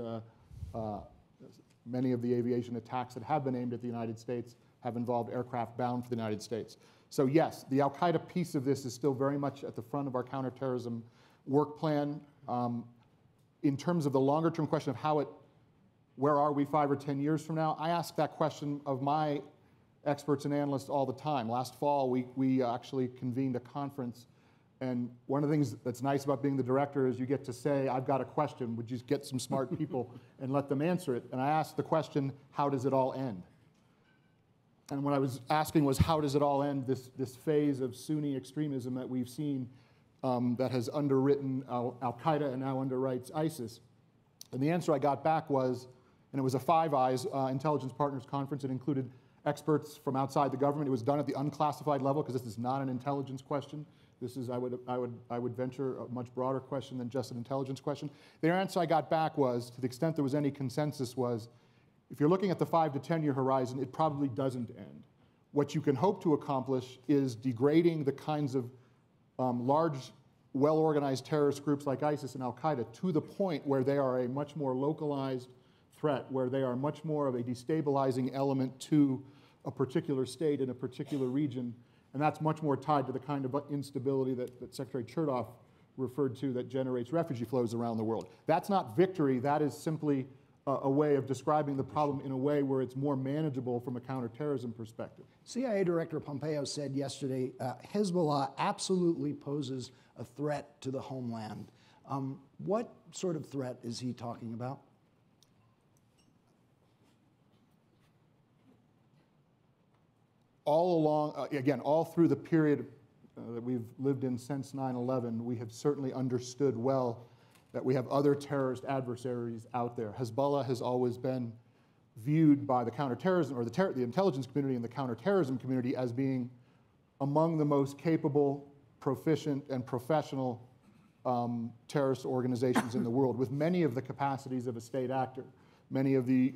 many of the aviation attacks that have been aimed at the United States have involved aircraft bound for the United States. So yes, the Al-Qaeda piece of this is still very much at the front of our counterterrorism work plan. In terms of the longer-term question of where are we 5 or 10 years from now, I ask that question of my experts and analysts all the time. Last fall, we actually convened a conference, and one of the things that's nice about being the director is you get to say, I've got a question, would you get some smart people and let them answer it? And I asked the question, how does it all end? And what I was asking was, how does it all end, this phase of Sunni extremism that we've seen that has underwritten Al-Qaeda and now underwrites ISIS? And the answer I got back was, and it was a Five Eyes Intelligence Partners Conference. It included experts from outside the government. It was done at the unclassified level, because this is not an intelligence question. This is, I would venture, a much broader question than just an intelligence question. The answer I got back was, to the extent there was any consensus, was, if you're looking at the 5 to 10 year horizon, it probably doesn't end. What you can hope to accomplish is degrading the kinds of large, well-organized terrorist groups like ISIS and Al-Qaeda to the point where they are a much more localized threat, where they are much more of a destabilizing element to a particular state in a particular region. And that's much more tied to the kind of instability that Secretary Chertoff referred to that generates refugee flows around the world. That's not victory. That is simply a way of describing the problem in a way where it's more manageable from a counterterrorism perspective. CIA Director Pompeo said yesterday, Hezbollah absolutely poses a threat to the homeland. What sort of threat is he talking about? All along, again, all through the period that we've lived in since 9/11, we have certainly understood well that we have other terrorist adversaries out there. Hezbollah has always been viewed by the counterterrorism, or the intelligence community and the counterterrorism community, as being among the most capable, proficient, and professional terrorist organizations in the world, with many of the capacities of a state actor, many of the,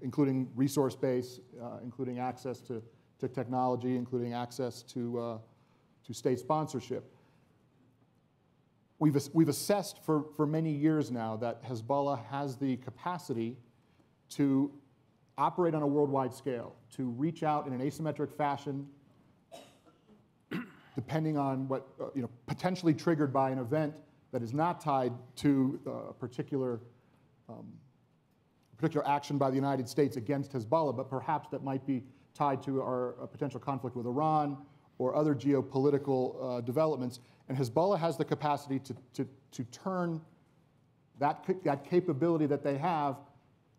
including resource base, including access to technology, including access to state sponsorship. We've assessed for many years now that Hezbollah has the capacity to operate on a worldwide scale, to reach out in an asymmetric fashion, depending on what, potentially triggered by an event that is not tied to a particular particular action by the United States against Hezbollah, but perhaps that might be tied to our potential conflict with Iran or other geopolitical developments. And Hezbollah has the capacity to turn that capability that they have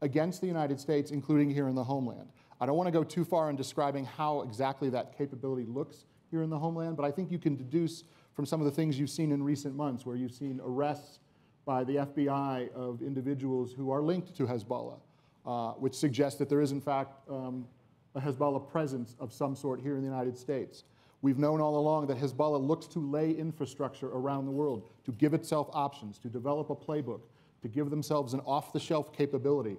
against the United States, including here in the homeland. I don't want to go too far in describing how exactly that capability looks here in the homeland, but I think you can deduce from some of the things you've seen in recent months, where you've seen arrests by the FBI of individuals who are linked to Hezbollah, which suggests that there is, in fact, a Hezbollah presence of some sort here in the United States. We've known all along that Hezbollah looks to lay infrastructure around the world, to give itself options, to develop a playbook, to give themselves an off-the-shelf capability.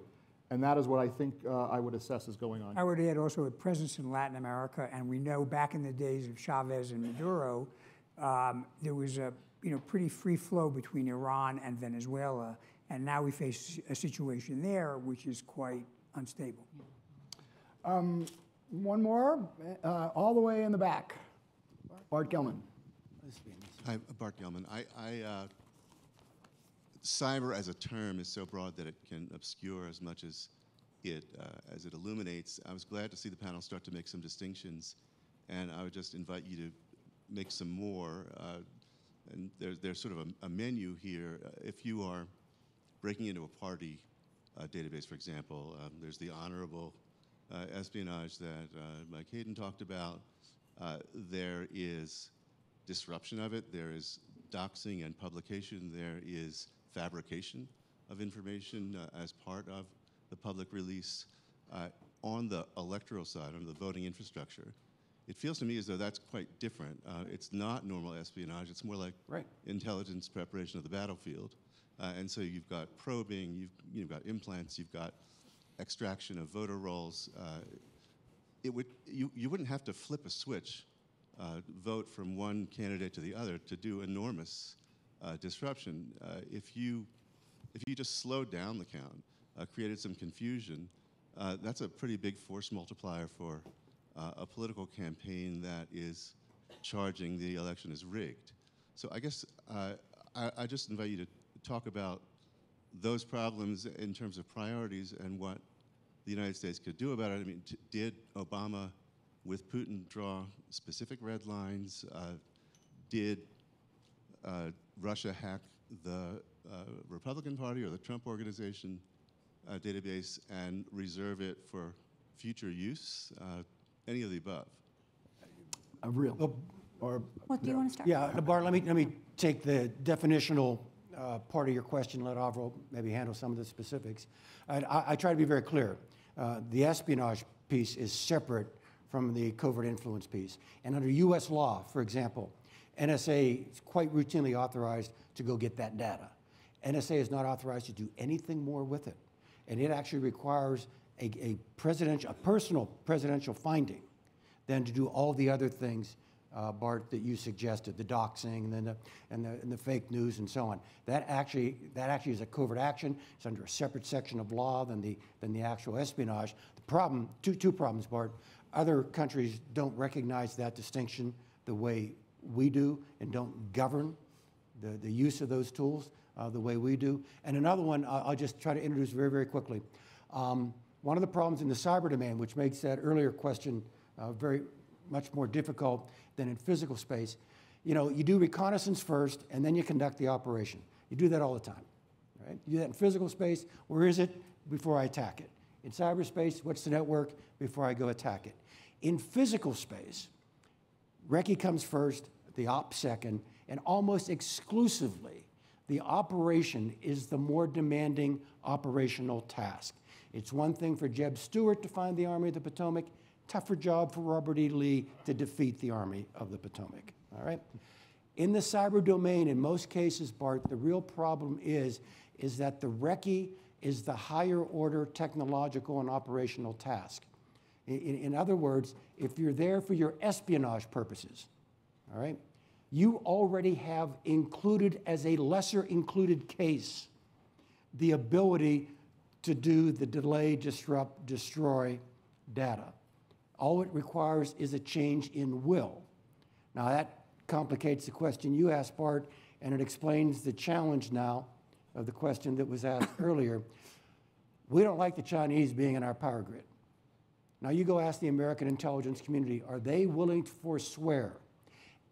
And that is what I think I would assess is going on. I would add also a presence in Latin America, and we know back in the days of Chavez and Maduro, there was a pretty free flow between Iran and Venezuela, and now we face a situation there which is quite unstable. One more, all the way in the back. Bart Gelman. Hi, Bart Gelman. Cyber as a term is so broad that it can obscure as much as it illuminates. I was glad to see the panel start to make some distinctions, and I would just invite you to make some more. And there's sort of a menu here. If you are breaking into a party database, for example, there's the honorable espionage that Mike Hayden talked about. There is disruption of it. There is doxing and publication. There is fabrication of information as part of the public release. On the electoral side, on the voting infrastructure, it feels to me as though that's quite different. It's not normal espionage. It's more like intelligence preparation of the battlefield. And so you've got probing, you've got implants, you've got extraction of voter rolls. You wouldn't have to flip a switch, vote from one candidate to the other to do enormous disruption. If you just slowed down the count, created some confusion, that's a pretty big force multiplier for a political campaign that is charging the election is rigged. So I guess I just invite you to talk about those problems in terms of priorities and what the United States could do about it. I mean, did Obama with Putin draw specific red lines? Did Russia hack the Republican Party or the Trump Organization database and reserve it for future use? Any of the above? Avril. Or What do you want to start? Yeah, Bart, let me take the definitional part of your question, let Avril maybe handle some of the specifics. I try to be very clear. The espionage piece is separate from the covert influence piece. And under US law, for example, NSA is quite routinely authorized to go get that data. NSA is not authorized to do anything more with it. And it actually requires a personal presidential finding than to do all the other things, Bart, that you suggested, the doxing and the fake news and so on. That actually is a covert action. It's under a separate section of law than the actual espionage. The problem, two problems, Bart. Other countries don't recognize that distinction the way we do and don't govern the use of those tools the way we do. And another one I'll just try to introduce very, very quickly. One of the problems in the cyber domain, which makes that earlier question very much more difficult than in physical space, you do reconnaissance first and then you conduct the operation. You do that all the time, right? You do that in physical space. Where is it before I attack it? In cyberspace, what's the network before I go attack it? In physical space, recce comes first, the op second, and almost exclusively, the operation is the more demanding operational task. It's one thing for Jeb Stuart to find the Army of the Potomac, tougher job for Robert E. Lee to defeat the Army of the Potomac, all right? In the cyber domain, in most cases, Bart, the real problem is that the recce is the higher order technological and operational task. In other words, if you're there for your espionage purposes, all right, you already have included as a lesser included case the ability to do the delay, disrupt, destroy data. All it requires is a change in will. Now that complicates the question you asked, Bart, and it explains the challenge now of the question that was asked earlier, we don't like the Chinese being in our power grid. Now you go ask the American intelligence community, are they willing to forswear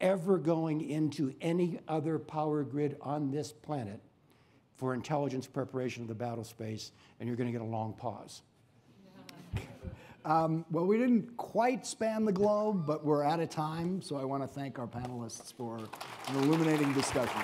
ever going into any other power grid on this planet for intelligence preparation of the battle space? And you're going to get a long pause. Well, we didn't quite span the globe, but we're out of time, so I want to thank our panelists for an illuminating discussion.